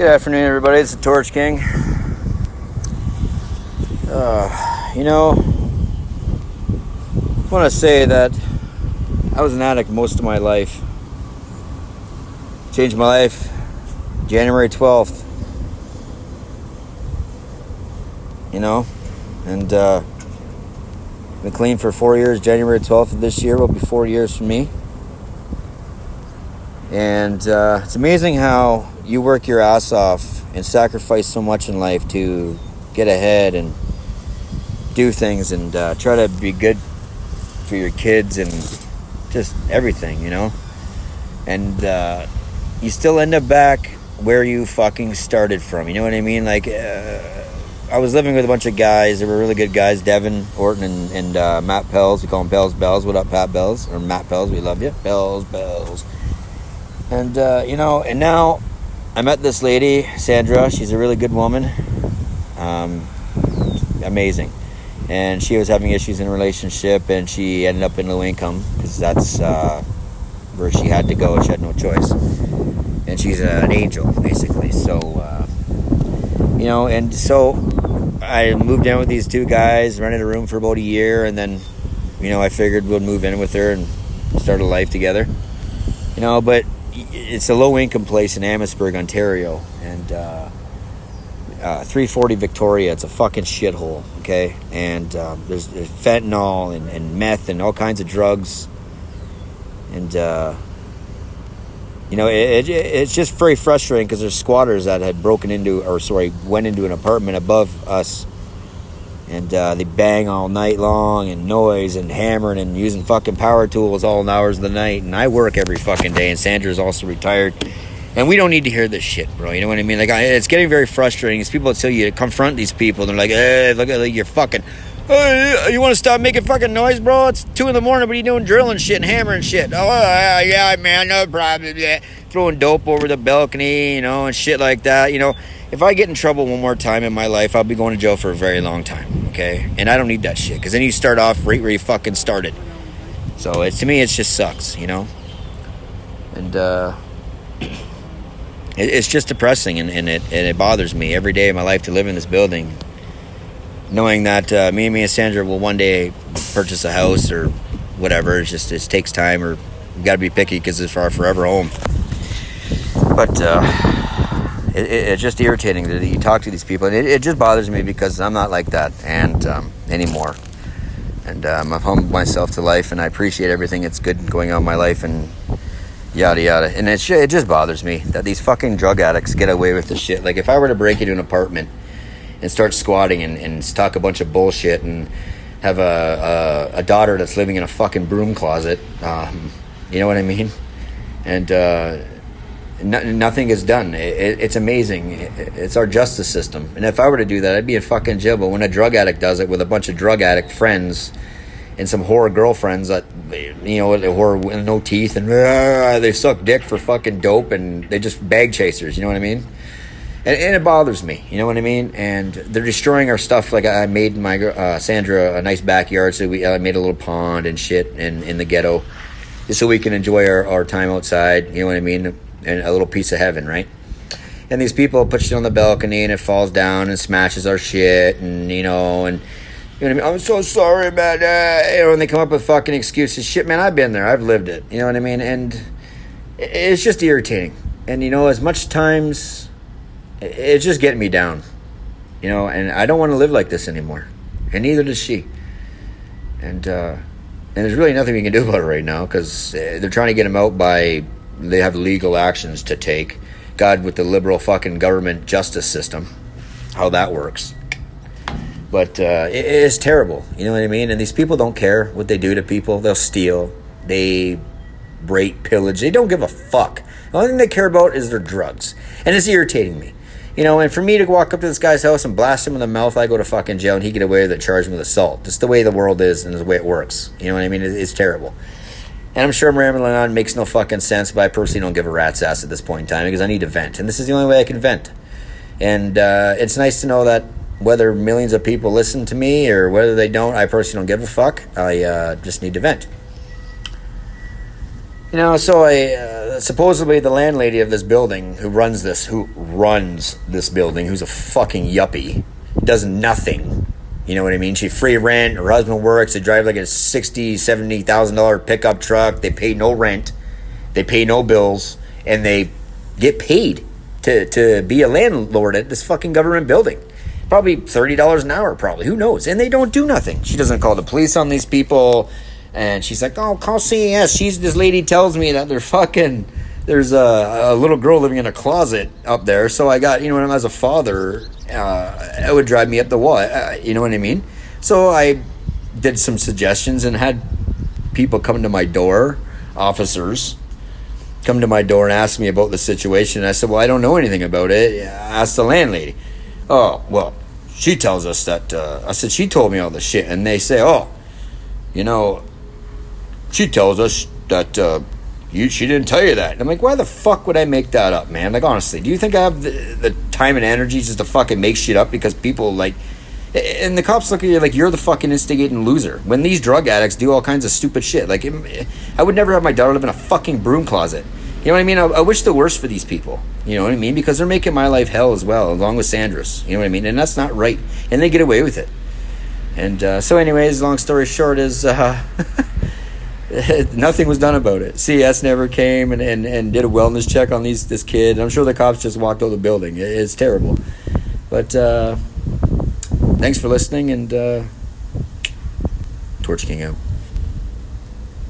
Good afternoon, everybody. It's the Torch King. I want to say that I was an addict most of my life. Changed my life January 12th. And been clean for 4 years. January 12th of this year will be 4 years for me. And it's amazing how you work your ass off and sacrifice so much in life to get ahead and do things and try to be good for your kids and just everything, and you still end up back where you fucking started from. You know what I mean? Like, I was living with a bunch of guys. They were really good guys. Devin, Orton, and Matt Pells. We call him Pells Bells. What up, Pat Bells? Or Matt Pells, we love you. Bells. And, and now I met this lady, Sandra. She's a really good woman. Amazing. And she was having issues in a relationship, and she ended up in low income because that's where she had to go. She had no choice. And she's an angel, basically. So, and so I moved in with these two guys, rented a room for about a year, and then, I figured we'd move in with her and start a life together. But it's a low-income place in Amherstburg, Ontario, and 340 Victoria. It's a fucking shithole, okay? And there's fentanyl and meth and all kinds of drugs, and it's just very frustrating because there's squatters that had went into an apartment above us, and they bang all night long and noise and hammering and using fucking power tools all hours of the night. And I work every fucking day, and Sandra's also retired. And we don't need to hear this shit, bro. You know what I mean? Like, it's getting very frustrating. It's people that tell you to confront these people. They're like, hey, look at you're fucking... Hey, you want to stop making fucking noise, bro? It's 2 a.m. What are you doing drilling shit and hammering shit? Oh, yeah, man, no problem. Yeah. Throwing dope over the balcony, and shit like that. If I get in trouble one more time in my life, I'll be going to jail for a very long time, okay? And I don't need that shit, because then you start off right where you fucking started. So, to me, it just sucks, And, it's just depressing, and it bothers me every day of my life to live in this building, knowing that me and Sandra will one day purchase a house or whatever. It takes time, or you got to be picky because it's our forever home. But it's just irritating that you talk to these people, and it just bothers me because I'm not like that and anymore. And I've humbled myself to life, and I appreciate everything that's good going on in my life, and yada yada. And it just bothers me that these fucking drug addicts get away with this shit. Like, if I were to break into an apartment and start squatting and talk a bunch of bullshit and have a daughter that's living in a fucking broom closet, you know what I mean? And nothing is done. It's amazing. It's our justice system. And if I were to do that, I'd be in fucking jail. But when a drug addict does it with a bunch of drug addict friends and some whore girlfriends that, whore with no teeth, and they suck dick for fucking dope, and they just bag chasers, you know what I mean? And it bothers me, you know what I mean? And they're destroying our stuff. Like, I made my Sandra a nice backyard, so I made a little pond and shit in the ghetto, just so we can enjoy our time outside, you know what I mean? And a little piece of heaven, right? And these people put shit on the balcony, and it falls down and smashes our shit, and you know what I mean? I'm so sorry about that. And they come up with fucking excuses. Shit, man, I've been there. I've lived it. You know what I mean? And it's just irritating. And, as much times, it's just getting me down. And I don't want to live like this anymore. And neither does she. And there's really nothing we can do about it right now, because they're trying to get him out they have legal actions to take. God, with the liberal fucking government justice system, how that works. But it is terrible, you know what I mean? And these people don't care what they do to people. They'll steal, they rape, pillage. They don't give a fuck. The only thing they care about is their drugs. And it's irritating me. And for me to walk up to this guy's house and blast him in the mouth, I go to fucking jail, and he get away with it, charge him with assault. Just the way the world is and the way it works. You know what I mean? It's terrible. And I'm sure I'm rambling on, makes no fucking sense, but I personally don't give a rat's ass at this point in time, because I need to vent. And this is the only way I can vent. And it's nice to know that whether millions of people listen to me or whether they don't, I personally don't give a fuck. I just need to vent. So supposedly the landlady of this building who runs this building, who's a fucking yuppie, does nothing. You know what I mean? She free rent. Her husband works. They drive like a $60,000-$70,000 pickup truck. They pay no rent. They pay no bills, and they get paid to be a landlord at this fucking government building. Probably $30 an hour, probably. Who knows? And they don't do nothing. She doesn't call the police on these people. And she's like, oh, call CES. This lady tells me that there's a little girl living in a closet up there. So I got, as a father, it would drive me up the wall. You know what I mean? So I did some suggestions and had people come to my door, officers, come to my door and ask me about the situation. And I said, well, I don't know anything about it. Ask the landlady. Oh, well, she tells us that, I said, she told me all this shit. And they say, oh, she tells us that she didn't tell you that. And I'm like, why the fuck would I make that up, man? Like, honestly, do you think I have the time and energy just to fucking make shit up because people, like... And the cops look at you like you're the fucking instigating loser. When these drug addicts do all kinds of stupid shit. Like, I would never have my daughter live in a fucking broom closet. You know what I mean? I wish the worst for these people. You know what I mean? Because they're making my life hell as well, along with Sandra's. You know what I mean? And that's not right. And they get away with it. And so anyways, long story short is... nothing was done about it. CES never came and did a wellness check on this kid. I'm sure the cops just walked out of the building. It's terrible. But thanks for listening, and Torch King out.